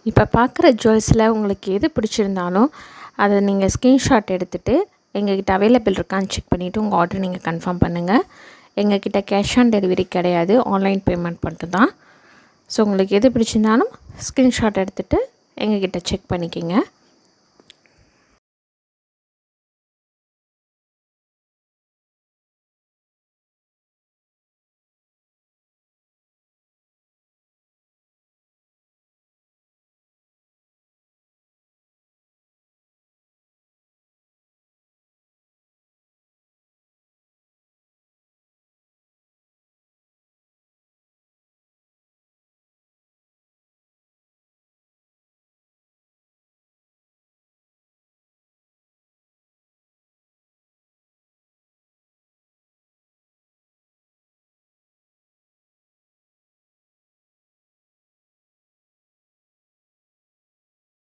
இப்போ பார்க்குற ஜுவல்ஸில் உங்களுக்கு எது பிடிச்சிருந்தாலும் அதை நீங்கள் ஸ்க்ரீன்ஷாட் எடுத்துகிட்டு எங்ககிட்ட அவைலபிள் இருக்கான்னு செக் பண்ணிவிட்டு உங்கள் ஆர்டர் நீங்கள் கன்ஃபார்ம் பண்ணுங்கள். எங்ககிட்ட கேஷ் ஆன் டெலிவரி கிடையாது, ஆன்லைன் பேமெண்ட் மட்டும் தான். ஸோ உங்களுக்கு எது பிடிச்சிருந்தாலும் ஸ்க்ரீன்ஷாட் எடுத்துகிட்டு எங்ககிட்ட செக் பண்ணிக்கோங்க.